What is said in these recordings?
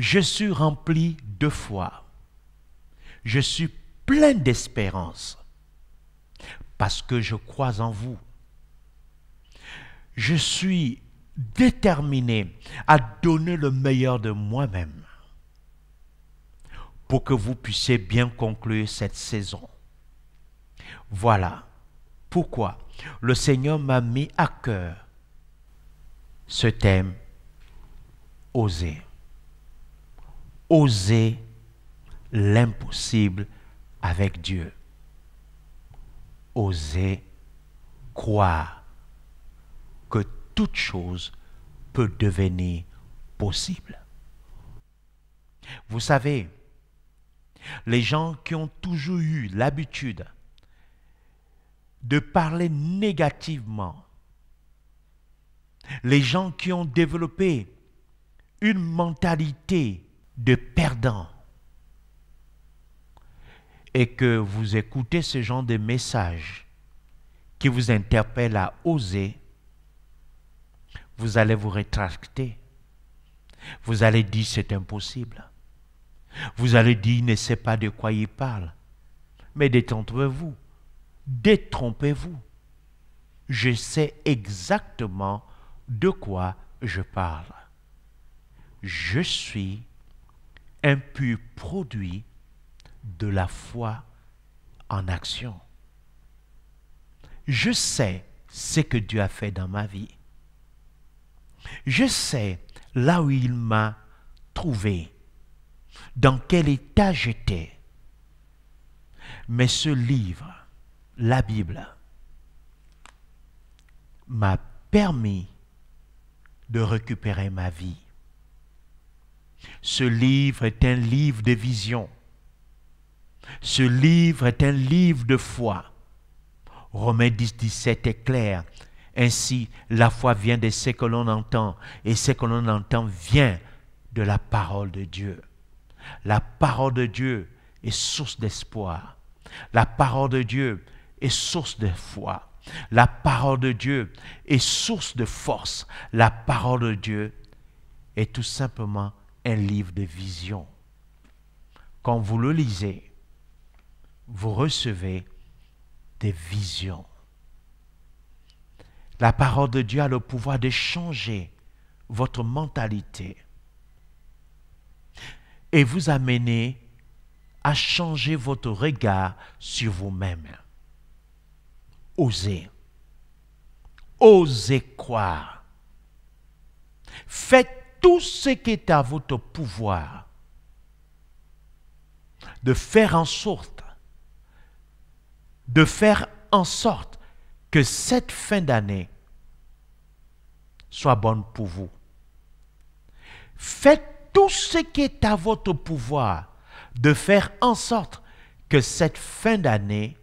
Je suis rempli de foi. Je suis plein d'espérance parce que je crois en vous. Je suis déterminé à donner le meilleur de moi-même pour que vous puissiez bien conclure cette saison. Voilà pourquoi le Seigneur m'a mis à cœur ce thème, oser. Oser l'impossible avec Dieu. Oser croire que toute chose peut devenir possible. Vous savez, les gens qui ont toujours eu l'habitude de parler négativement, les gens qui ont développé une mentalité de perdant, et que vous écoutez ce genre de messages qui vous interpellent à oser, vous allez vous rétracter. Vous allez dire c'est impossible. Vous allez dire il ne sait pas de quoi il parle. Mais détrompez-vous. Détrompez-vous. Je sais exactement de quoi je parle. Je suis un pur produit de la foi en action. Je sais ce que Dieu a fait dans ma vie. Je sais là où il m'a trouvé, dans quel état j'étais. Mais ce livre, la Bible, m'a permis de récupérer ma vie. Ce livre est un livre de vision. Ce livre est un livre de foi. Romains 10, 17 est clair. Ainsi, la foi vient de ce que l'on entend, et ce que l'on entend vient de la parole de Dieu. La parole de Dieu est source d'espoir. La parole de Dieu est source de foi. La parole de Dieu est source de force. La parole de Dieu est tout simplement un livre de vision. Quand vous le lisez, vous recevez des visions. La parole de Dieu a le pouvoir de changer votre mentalité et vous amener à changer votre regard sur vous-même. Osez. Osez croire. Faites tout ce qui est à votre pouvoir de faire en sorte que cette fin d'année soit bonne pour vous. Faites tout ce qui est à votre pouvoir de faire en sorte que cette fin d'année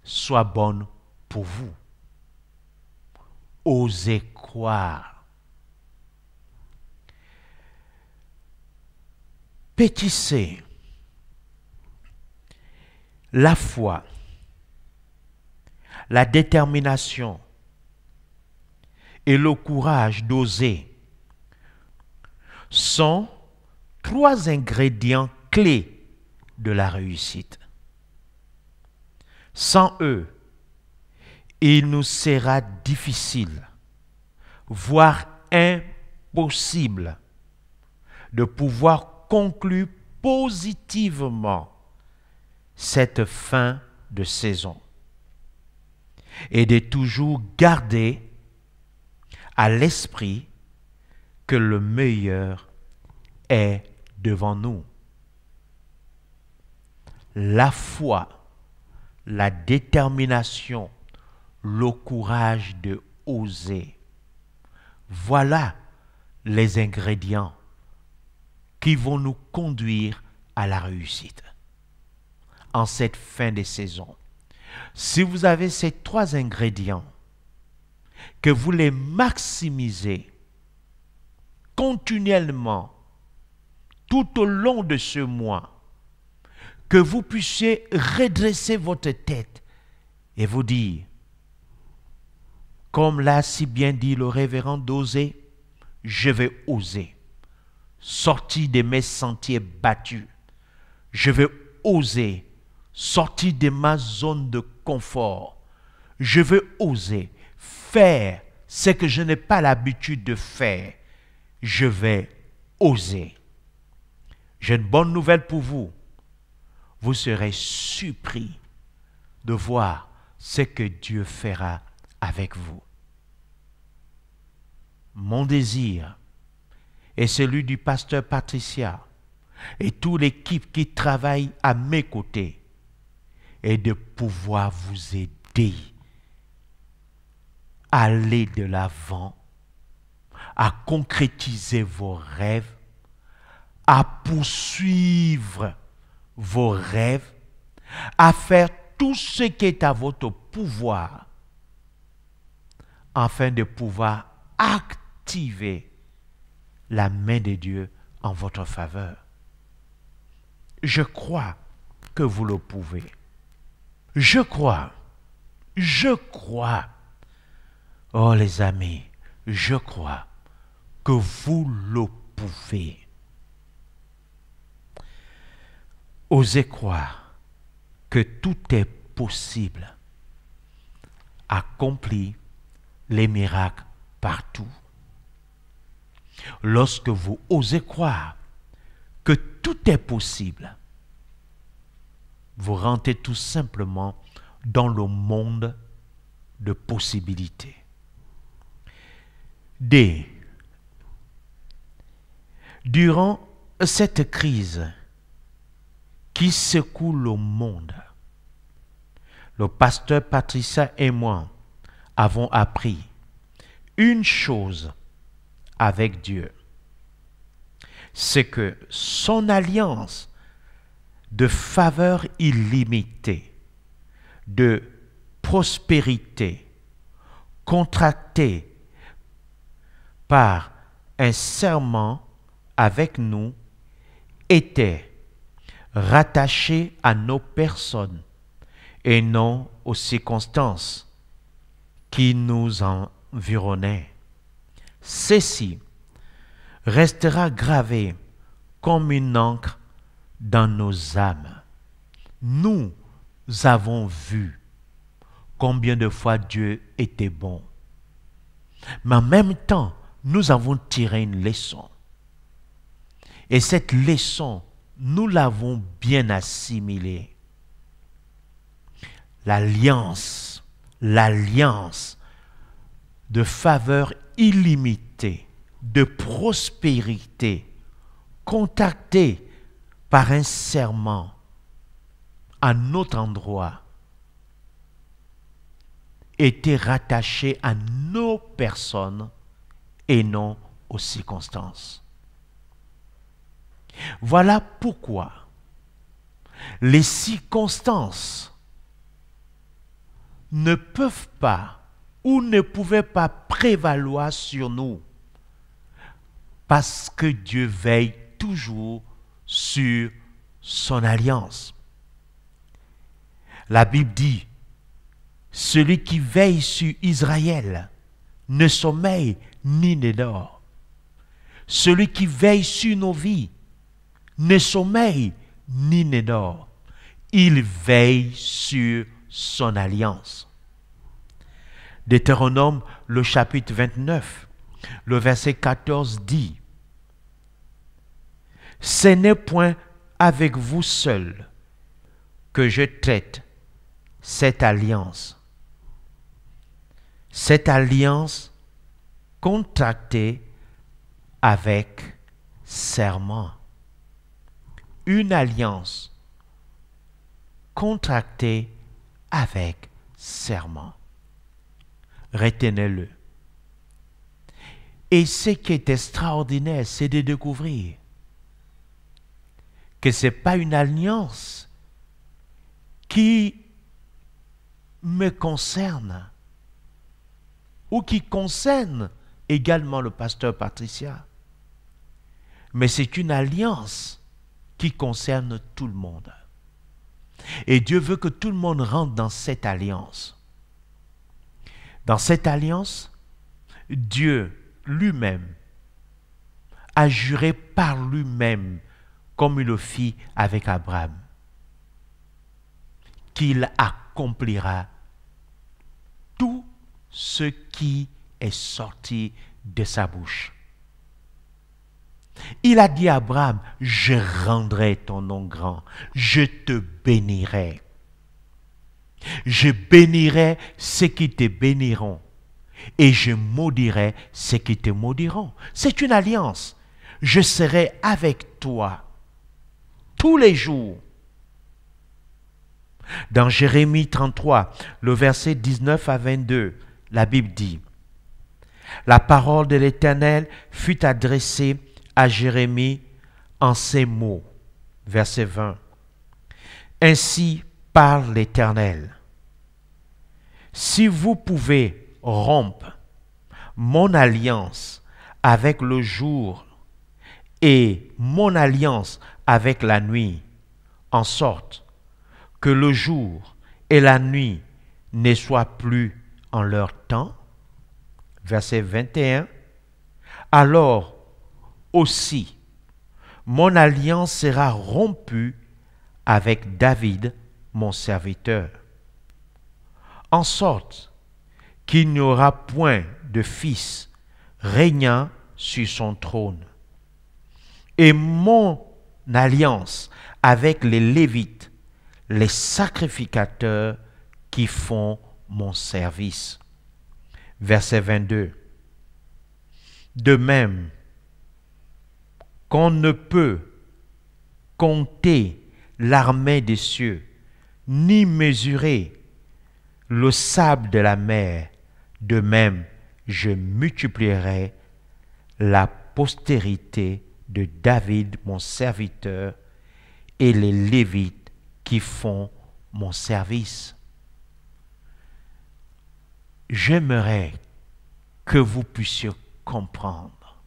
soit bonne pour vous. Osez croire. Pétissez la foi, la détermination et le courage d'oser sont 3 ingrédients clés de la réussite. Sans eux, il nous sera difficile, voire impossible, de pouvoir conclure positivement cette fin de saison et de toujours garder à l'esprit que le meilleur est devant nous. La foi, la détermination, le courage de oser. Voilà les ingrédients qui vont nous conduire à la réussite en cette fin de saison. Si vous avez ces 3 ingrédients, que vous les maximisez continuellement tout au long de ce mois, que vous puissiez redresser votre tête et vous dire, comme l'a si bien dit le révérend d'oser, je vais oser. sortir de mes sentiers battus. Je vais oser sortir de ma zone de confort. Je vais oser faire ce que je n'ai pas l'habitude de faire. Je vais oser. J'ai une bonne nouvelle pour vous. Vous serez surpris de voir ce que Dieu fera avec vous. Mon désir est celui du pasteur Patricia et toute l'équipe qui travaille à mes côtés est de pouvoir vous aider à aller de l'avant, à concrétiser vos rêves, à poursuivre vos rêves, à faire tout ce qui est à votre pouvoir afin de pouvoir activer la main de Dieu en votre faveur. Je crois que vous le pouvez. Je crois. Oh les amis, je crois que vous le pouvez. Osez croire que tout est possible. Accomplis les miracles partout. Lorsque vous osez croire que tout est possible, vous rentrez tout simplement dans le monde de possibilités. D. Durant cette crise qui secoue le monde, le pasteur Patricia et moi avons appris une chose avec Dieu, c'est que son alliance de faveur illimitée, de prospérité, contractée par un serment avec nous, était rattachée à nos personnes et non aux circonstances qui nous environnaient. Ceci restera gravé comme une encre dans nos âmes. Nous avons vu combien de fois Dieu était bon. Mais en même temps, nous avons tiré une leçon. Et cette leçon, nous l'avons bien assimilée. L'alliance de faveur illimitée, de prospérité, contactée par un serment à notre endroit, était rattachée à nos personnes et non aux circonstances. Voilà pourquoi les circonstances ne peuvent pas ou ne pouvaient pas prévaloir sur nous, parce que Dieu veille toujours sur son alliance. La Bible dit, celui qui veille sur Israël ne sommeille ni ne dort. Celui qui veille sur nos vies ne sommeille ni ne dort. Il veille sur son alliance. Deutéronome, le chapitre 29, le verset 14 dit, « Ce n'est point avec vous seul que je traite cette alliance contractée avec serment. » Une alliance contractée avec serment. Retenez-le. Et ce qui est extraordinaire, c'est de découvrir que ce n'est pas une alliance qui me concerne ou qui concerne également le pasteur Patricia, mais c'est une alliance qui concerne tout le monde. Et Dieu veut que tout le monde rentre dans cette alliance. Dans cette alliance, Dieu lui-même a juré par lui-même, comme il le fit avec Abraham, qu'il accomplira tout ce qui est sorti de sa bouche. Il a dit à Abraham, je rendrai ton nom grand, je te bénirai. Je bénirai ceux qui te béniront et je maudirai ceux qui te maudiront. C'est une alliance. Je serai avec toi tous les jours. Dans Jérémie 33, le verset 19 à 22, la Bible dit, la parole de l'Éternel fut adressée à Jérémie en ces mots. Verset 20. Ainsi parle l'Éternel. Si vous pouvez rompre mon alliance avec le jour et mon alliance avec la nuit, en sorte que le jour et la nuit ne soient plus en leur temps, verset 21, alors aussi mon alliance sera rompue avec David, mon serviteur, en sorte qu'il n'y aura point de fils régnant sur son trône. Et mon alliance avec les Lévites, les sacrificateurs qui font mon service. Verset 22. De même qu'on ne peut compter l'armée des cieux, ni mesurer le sable de la mer, de même je multiplierai la postérité de David, mon serviteur, et les Lévites qui font mon service. J'aimerais que vous puissiez comprendre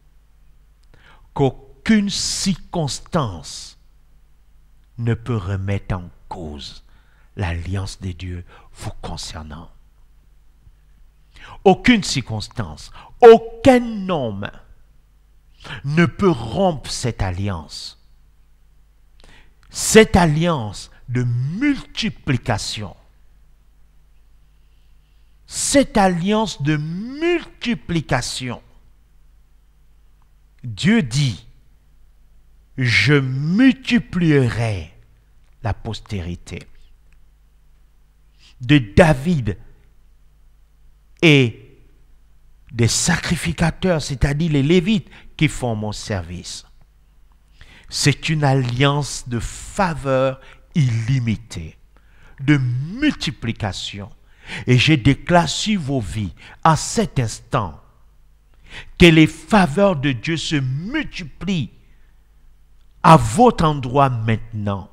qu'aucune circonstance ne peut remettre en cause l'alliance de Dieu vous concernant. Aucune circonstance, aucun homme ne peut rompre cette alliance. Cette alliance de multiplication. Cette alliance de multiplication. Dieu dit, je multiplierai la postérité de David et des sacrificateurs, c'est-à-dire les Lévites qui font mon service. C'est une alliance de faveur illimitée, de multiplication. Et je déclare sur vos vies, à cet instant, que les faveurs de Dieu se multiplient à votre endroit maintenant.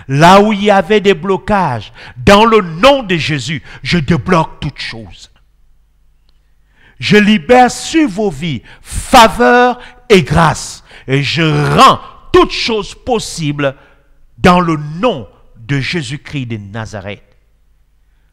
Là où il y avait des blocages, dans le nom de Jésus, je débloque toutes choses. Je libère sur vos vies faveur et grâce. Et je rends toutes choses possibles dans le nom de Jésus-Christ de Nazareth.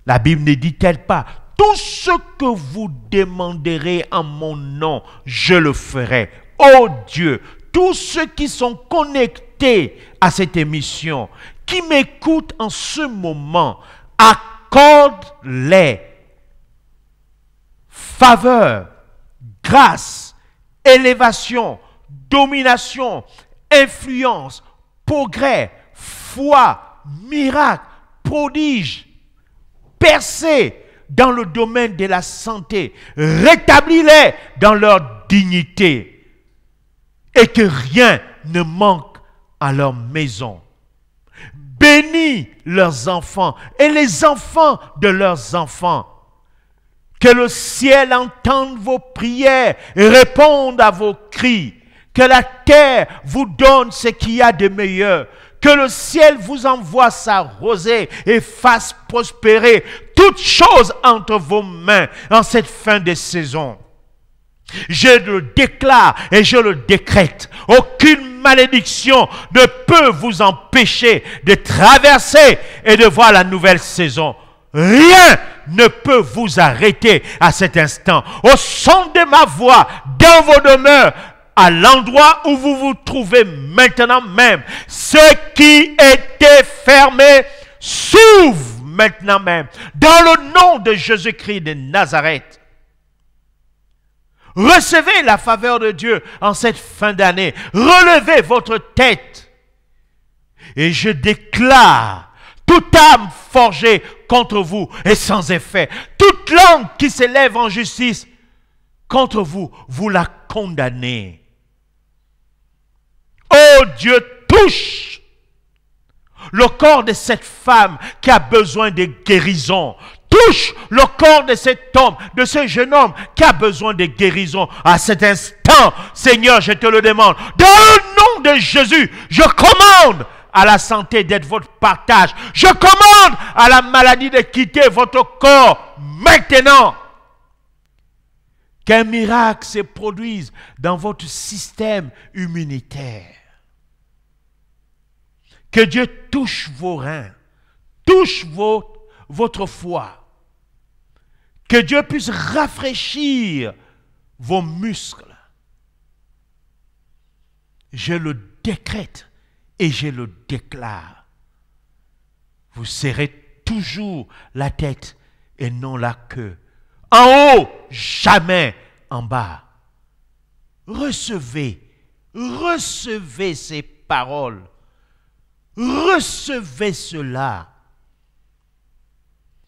La Bible ne dit-elle pas, tout ce que vous demanderez en mon nom, je le ferai. Oh Dieu, tous ceux qui sont connectés à cette émission, qui m'écoutent en ce moment, accorde-les faveur, grâce, élévation, domination, influence, progrès, foi, miracle, prodige, percée dans le domaine de la santé, rétablis-les dans leur dignité et que rien ne manque à leur maison. Bénis leurs enfants et les enfants de leurs enfants. Que le ciel entende vos prières et réponde à vos cris. Que la terre vous donne ce qu'il y a de meilleur. Que le ciel vous envoie sa rosée et fasse prospérer toutes choses entre vos mains en cette fin de saison. Je le déclare et je le décrète. Aucune malédiction ne peut vous empêcher de traverser et de voir la nouvelle saison. Rien ne peut vous arrêter à cet instant. Au son de ma voix, dans vos demeures, à l'endroit où vous vous trouvez maintenant même, ce qui était fermé s'ouvre maintenant même. Dans le nom de Jésus-Christ de Nazareth. Recevez la faveur de Dieu en cette fin d'année. Relevez votre tête. Et je déclare, toute âme forgée contre vous est sans effet. Toute langue qui s'élève en justice contre vous, vous la condamnez. Oh Dieu, touche le corps de cette femme qui a besoin de guérison. Touche le corps de cet homme, de ce jeune homme qui a besoin de guérison. À cet instant, Seigneur, je te le demande. Dans le nom de Jésus, je commande à la santé d'être votre partage. Je commande à la maladie de quitter votre corps maintenant. Qu'un miracle se produise dans votre système immunitaire. Que Dieu touche vos reins, touche votre foie. Que Dieu puisse rafraîchir vos muscles. Je le décrète et je le déclare. Vous serez toujours la tête et non la queue. En haut, jamais en bas. Recevez ces paroles. Recevez cela.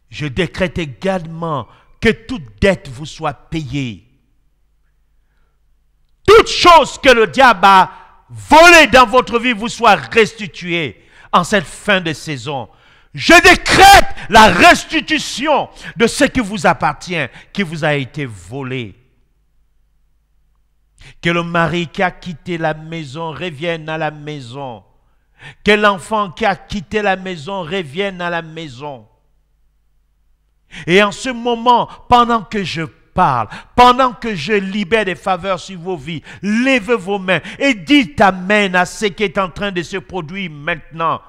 Je décrète également que toute dette vous soit payée. Toute chose que le diable a volée dans votre vie vous soit restituée en cette fin de saison. Je décrète la restitution de ce qui vous appartient, qui vous a été volé. Que le mari qui a quitté la maison revienne à la maison. Que l'enfant qui a quitté la maison revienne à la maison. Et en ce moment, pendant que je parle, pendant que je libère des faveurs sur vos vies, levez vos mains et dites amen à ce qui est en train de se produire maintenant.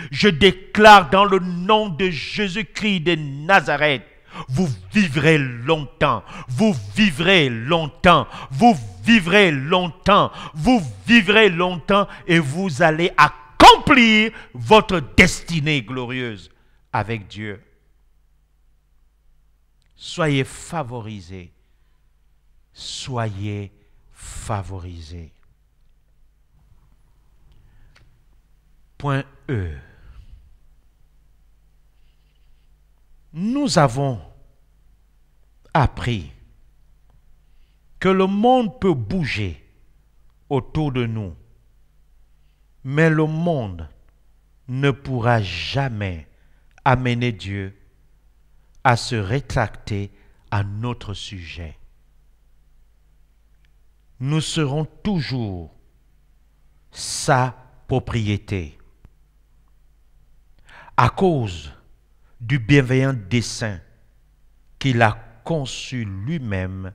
Je déclare dans le nom de Jésus-Christ de Nazareth, vous vivrez longtemps, vous vivrez longtemps, vous vivrez longtemps, vous vivrez longtemps et vous allez accomplir votre destinée glorieuse avec Dieu. Soyez favorisés. Soyez favorisés. Point E. Nous avons appris que le monde peut bouger autour de nous, mais le monde ne pourra jamais amener Dieu à se rétracter à notre sujet. Nous serons toujours sa propriété. À cause du bienveillant dessein qu'il a conçu lui-même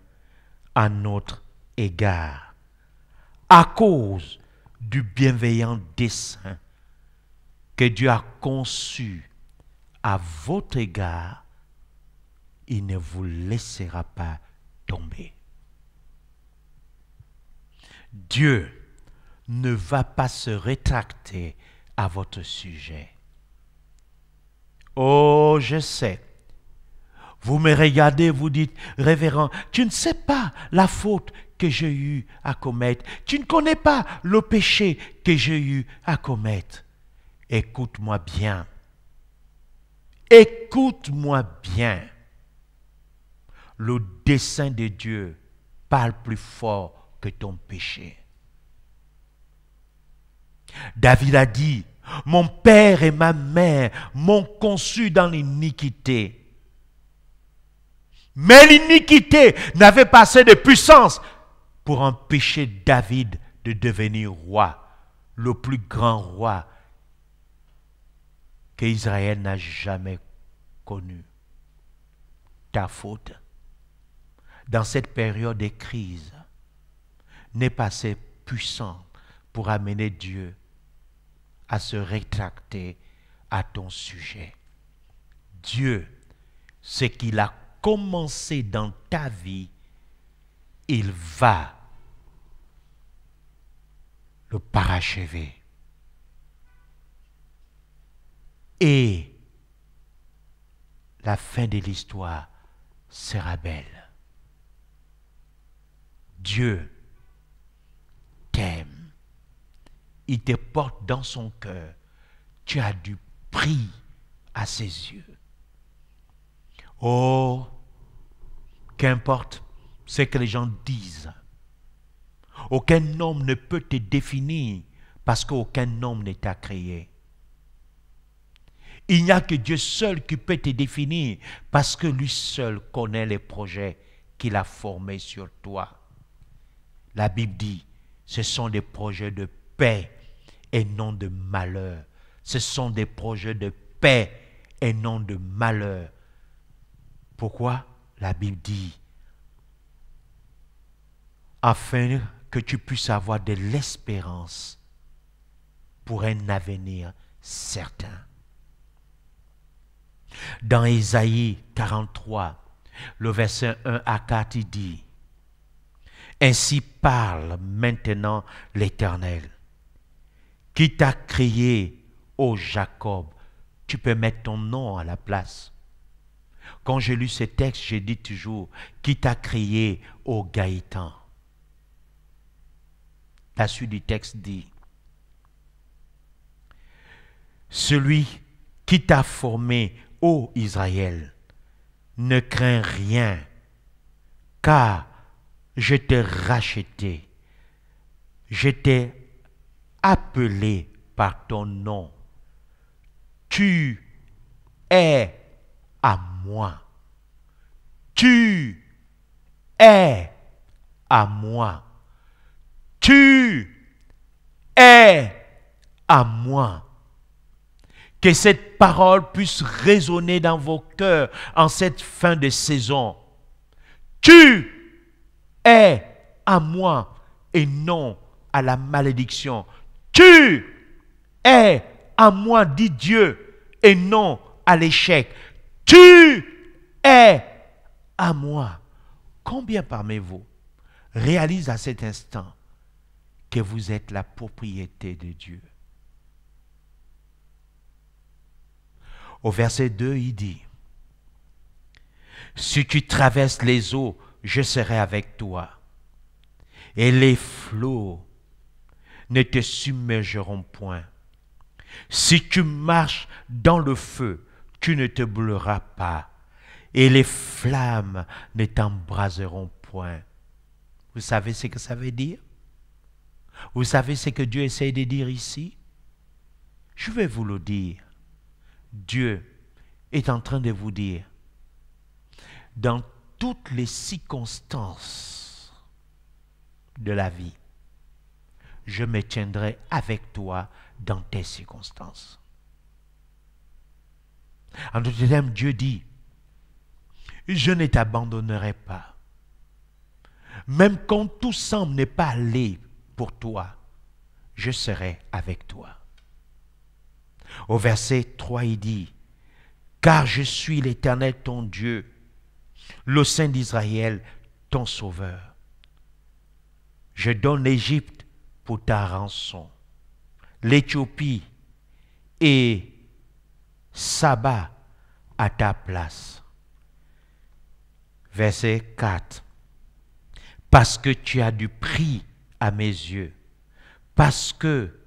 à notre égard. À cause du bienveillant dessein que Dieu a conçu à votre égard, il ne vous laissera pas tomber. Dieu ne va pas se rétracter à votre sujet. Oh, je sais. Vous me regardez, vous dites, révérend, tu ne sais pas la faute que j'ai eu à commettre. Tu ne connais pas le péché que j'ai eu à commettre. Écoute-moi bien. Écoute-moi bien. Le dessein de Dieu parle plus fort que ton péché. David a dit, mon père et ma mère m'ont conçu dans l'iniquité. Mais l'iniquité n'avait pas assez de puissance pour empêcher David de devenir roi, le plus grand roi qu'Israël n'a jamais connu. Ta faute, dans cette période de crise, n'est pas assez puissante pour amener Dieu à se rétracter à ton sujet. Dieu ce qu'il a commencé dans ta vie, il va le parachever. Et la fin de l'histoire sera belle. Dieu t'aime. Il te porte dans son cœur. Tu as du prix à ses yeux. Oh, qu'importe ce que les gens disent. Aucun homme ne peut te définir parce qu'aucun homme ne t'a créé. Il n'y a que Dieu seul qui peut te définir parce que lui seul connaît les projets qu'il a formés sur toi. La Bible dit, ce sont des projets de paix et non de malheur. Ce sont des projets de paix et non de malheur. Pourquoi? La Bible dit, afin que tu puisses avoir de l'espérance pour un avenir certain. Dans Ésaïe 43, le verset 1 à 4, il dit, ainsi parle maintenant l'Éternel, qui t'a créé, ô Jacob. Tu peux mettre ton nom à la place. Quand j'ai lu ce texte, j'ai dit toujours, qui t'a créé, ô Gaëtan. La suite du texte dit, celui qui t'a formé, ô Israël, ne crains rien, car je t'ai racheté, je t'ai appelé par ton nom. Tu es à moi. Tu es à moi. Tu es à moi. Que cette parole puisse résonner dans vos cœurs en cette fin de saison. Tu es à moi et non à la malédiction. Tu es à moi, dit Dieu, et non à l'échec. Tu es à moi. Combien parmi vous réalisent à cet instant que vous êtes la propriété de Dieu? Au verset 2, il dit, si tu traverses les eaux, je serai avec toi. Et les flots ne te submergeront point. Si tu marches dans le feu, tu ne te brûleras pas. Et les flammes ne t'embraseront point. Vous savez ce que ça veut dire? Vous savez ce que Dieu essaie de dire ici? Je vais vous le dire. Dieu est en train de vous dire, dans toutes les circonstances de la vie, je me tiendrai avec toi dans tes circonstances. En d'autres termes, Dieu dit, je ne t'abandonnerai pas. Même quand tout semble ne pas aller pour toi, je serai avec toi. Au verset 3, il dit, car je suis l'Éternel ton Dieu, le Saint d'Israël, ton Sauveur. Je donne l'Égypte pour ta rançon, l'Éthiopie et Saba à ta place. Verset 4. Parce que tu as du prix à mes yeux, parce que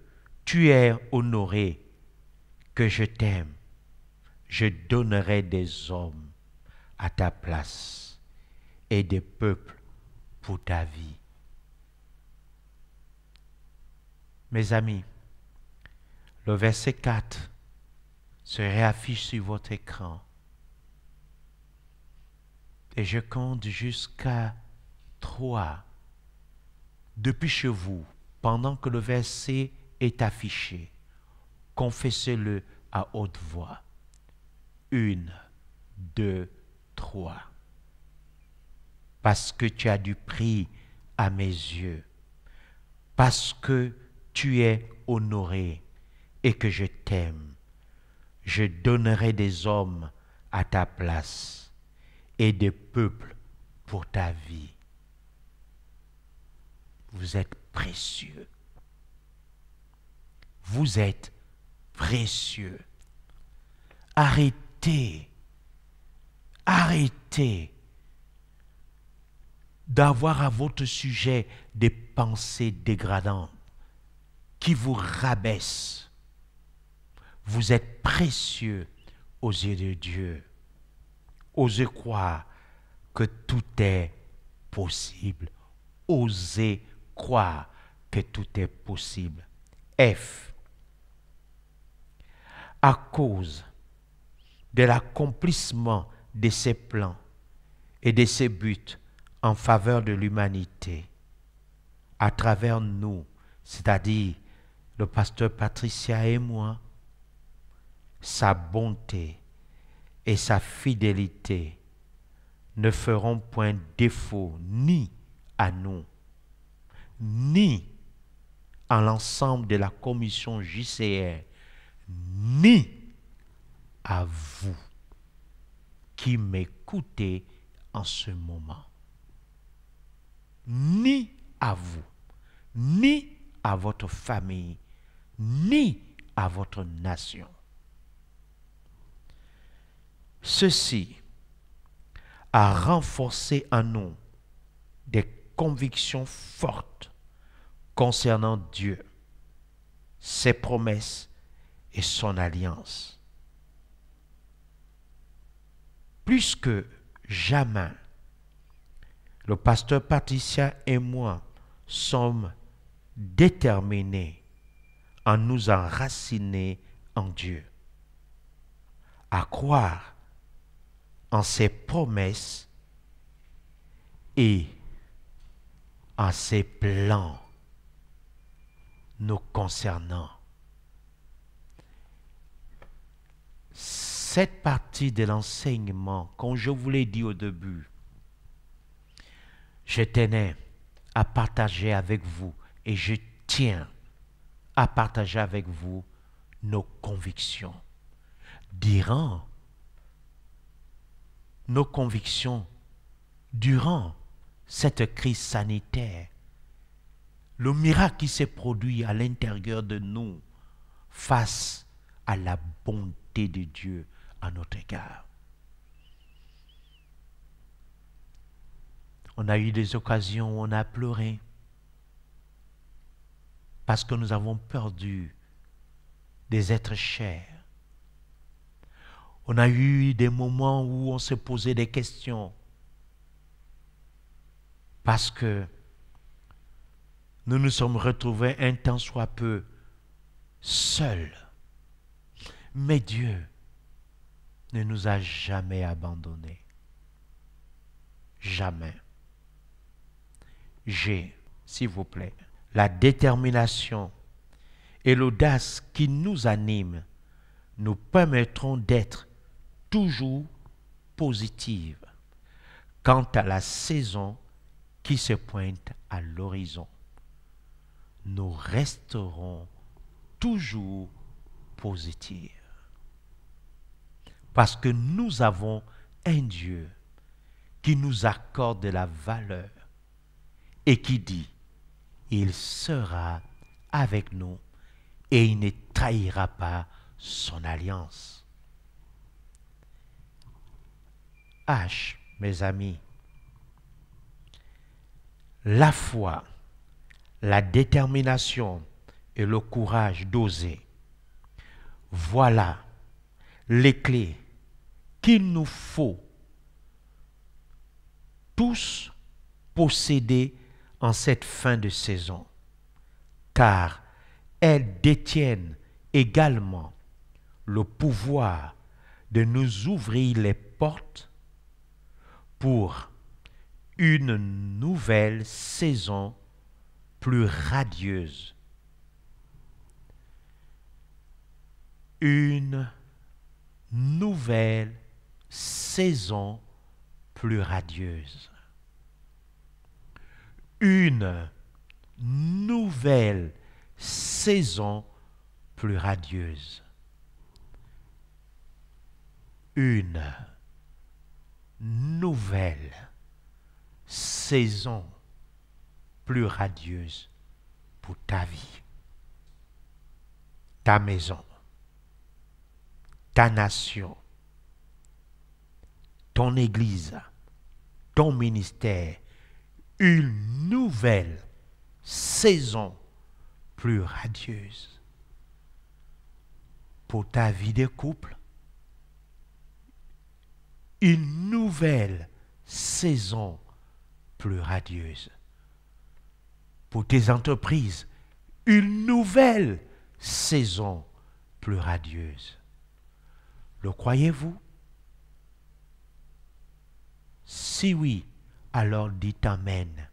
tu es honoré, que je t'aime, je donnerai des hommes à ta place et des peuples pour ta vie. Mes amis, le verset 4 se réaffiche sur votre écran. Et je compte jusqu'à 3 depuis chez vous, pendant que le verset est affiché. Confessez-le à haute voix. 1, 2, 3. Parce que tu as du prix à mes yeux, parce que tu es honoré et que je t'aime, je donnerai des hommes à ta place et des peuples pour ta vie. Vous êtes précieux. Vous êtes précieux. Arrêtez d'avoir à votre sujet des pensées dégradantes qui vous rabaissent. Vous êtes précieux aux yeux de Dieu. Osez croire que tout est possible. Osez croire que tout est possible. F. À cause de l'accomplissement de ses plans et de ses buts en faveur de l'humanité, à travers nous, c'est-à-dire le pasteur Patricia et moi, sa bonté et sa fidélité ne feront point défaut ni à nous, ni à l'ensemble de la commission JCR, ni à vous qui m'écoutez en ce moment. Ni à vous, ni à votre famille, ni à votre nation. Ceci a renforcé en nous des convictions fortes concernant Dieu, ses promesses et son alliance. Plus que jamais, le pasteur Patricia et moi sommes déterminés à nous enraciner en Dieu, à croire en ses promesses et en ses plans nous concernant. Cette partie de l'enseignement, comme je vous l'ai dit au début, je tenais à partager avec vous et je tiens à partager avec vous nos convictions. Durant nos convictions, durant cette crise sanitaire, le miracle qui s'est produit à l'intérieur de nous face à la bonté de Dieu à notre égard. On a eu des occasions où on a pleuré parce que nous avons perdu des êtres chers. On a eu des moments où on se posait des questions parce que nous nous sommes retrouvés un tant soit peu seuls. Mais Dieu ne nous a jamais abandonnés. Jamais. J'ai, s'il vous plaît, la détermination et l'audace qui nous animent nous permettront d'être toujours positives quant à la saison qui se pointe à l'horizon. Nous resterons toujours positifs parce que nous avons un Dieu qui nous accorde de la valeur et qui dit, il sera avec nous et il ne trahira pas son alliance. H, mes amis, la foi, la détermination et le courage d'oser, voilà les clés qu'il nous faut tous posséder en cette fin de saison, car elles détiennent également le pouvoir de nous ouvrir les portes pour une nouvelle saison plus radieuse. Une nouvelle saison plus radieuse. Une nouvelle saison plus radieuse. une nouvelle saison plus radieuse pour ta vie, ta maison, ta nation, ton église, ton ministère, une nouvelle saison plus radieuse pour ta vie de couple, une nouvelle saison plus radieuse pour tes entreprises, une nouvelle saison plus radieuse. Le croyez-vous? Si oui, alors dites Amen.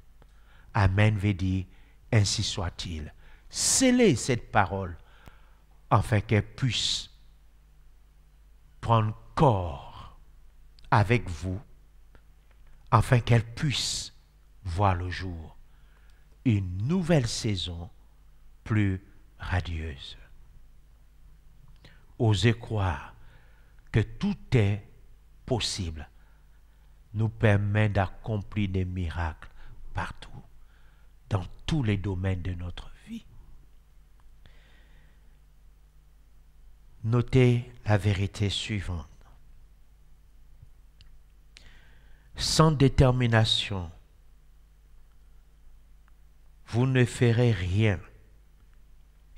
Amen veut dire ainsi soit-il. Scellez cette parole afin qu'elle puisse prendre corps avec vous, afin qu'elle puisse voir le jour. Une nouvelle saison plus radieuse. Osez croire que tout est possible nous permet d'accomplir des miracles partout, dans tous les domaines de notre vie. Notez la vérité suivante. Sans détermination, vous ne ferez rien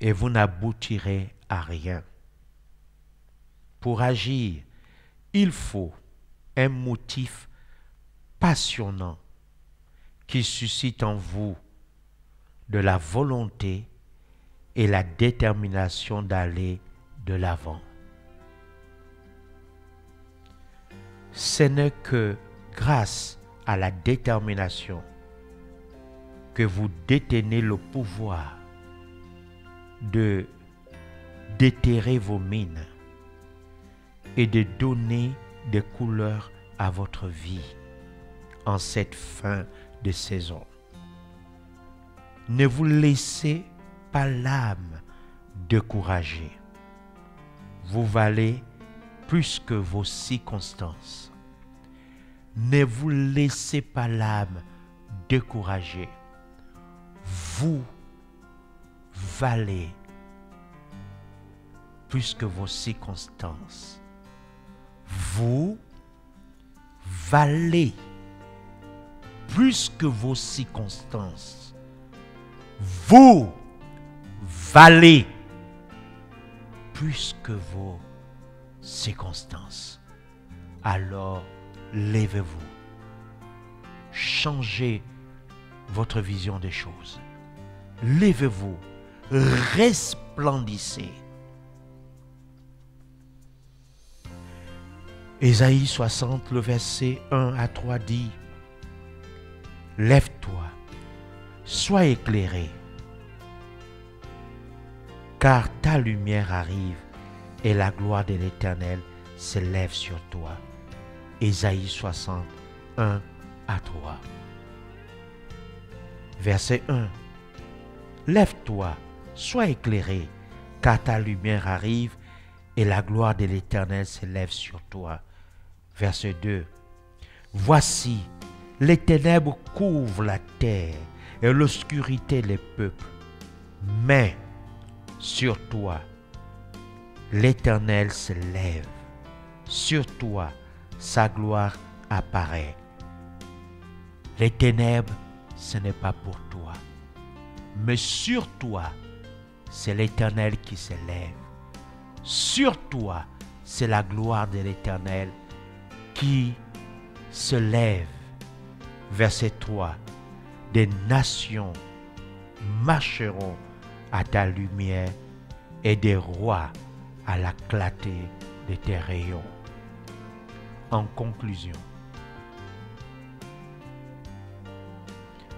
et vous n'aboutirez à rien. Pour agir, il faut un motif passionnant qui suscite en vous de la volonté et la détermination d'aller de l'avant. Ce n'est que grâce à la détermination que vous détenez le pouvoir de déterrer vos mines et de donner des couleurs à votre vie en cette fin de saison. Ne vous laissez pas l'âme décourager. Vous valez plus que vos circonstances. Ne vous laissez pas l'âme décourager. Vous valez plus que vos circonstances. Vous valez plus que vos circonstances. Vous valez plus que vos circonstances. Alors, levez-vous. Changez votre vision des choses. Levez-vous. Resplendissez. Ésaïe 60, le verset 1 à 3 dit: Lève-toi, sois éclairé, car ta lumière arrive et la gloire de l'Éternel s'élève sur toi. Ésaïe 60, 1 à 3. Verset 1. Lève-toi, sois éclairé, car ta lumière arrive et la gloire de l'Éternel s'élève sur toi. Verset 2. Voici, les ténèbres couvrent la terre et l'obscurité les peuples. Mais sur toi, l'Éternel se lève. Sur toi, sa gloire apparaît. Les ténèbres, ce n'est pas pour toi. Mais sur toi, c'est l'Éternel qui se lève. Sur toi, c'est la gloire de l'Éternel qui se lève. Verset 3. Des nations marcheront à ta lumière et des rois à la clarté de tes rayons. En conclusion,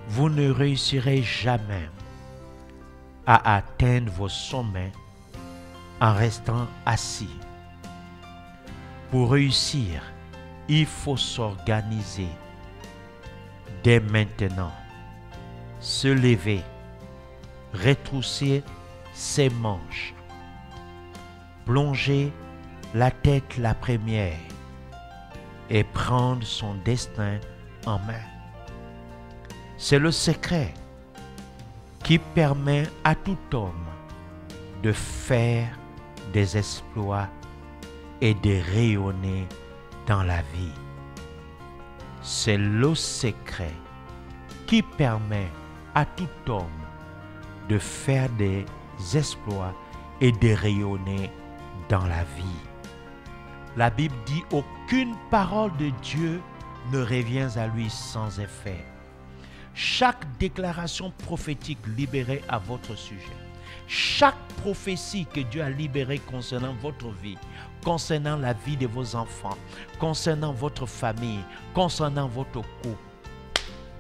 vous ne réussirez jamais à atteindre vos sommets en restant assis. Pour réussir, il faut s'organiser dès maintenant, se lever, retrousser ses manches, plonger la tête la première et prendre son destin en main. C'est le secret qui permet à tout homme de faire des exploits et de rayonner dans la vie. C'est le secret qui permet à tout homme de faire des exploits et de rayonner dans la vie. La Bible dit aucune parole de Dieu ne revient à lui sans effet. Chaque déclaration prophétique libérée à votre sujet, chaque prophétie que Dieu a libérée concernant votre vie, concernant la vie de vos enfants, concernant votre famille, concernant votre couple,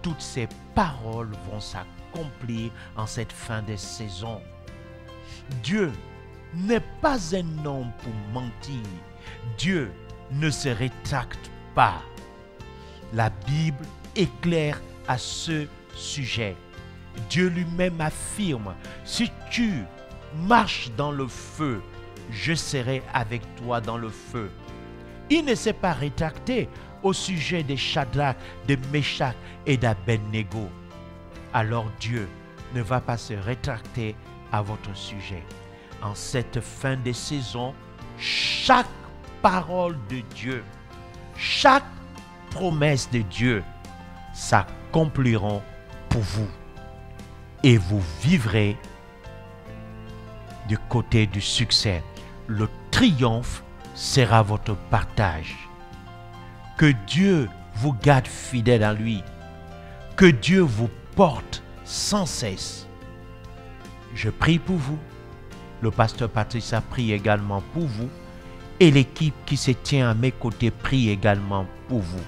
toutes ces paroles vont s'accomplir en cette fin de saison. Dieu n'est pas un homme pour mentir. Dieu ne se rétracte pas. La Bible est claire à ce sujet. Dieu lui-même affirme, si tu marches dans le feu, je serai avec toi dans le feu. Il ne s'est pas rétracté au sujet de Shadrach, de Meshach et d'Abednego. Alors Dieu ne va pas se rétracter à votre sujet. En cette fin de saison, chaque parole de Dieu, chaque promesse de Dieu s'accompliront pour vous. Et vous vivrez du côté du succès. Le triomphe sera votre partage. Que Dieu vous garde fidèle à lui. Que Dieu vous porte sans cesse. Je prie pour vous. Le pasteur Patricia prie également pour vous. Et l'équipe qui se tient à mes côtés prie également pour vous.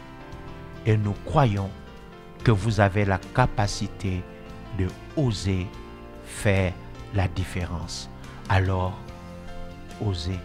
Et nous croyons que vous avez la capacité de oser faire la différence. Alors, osez.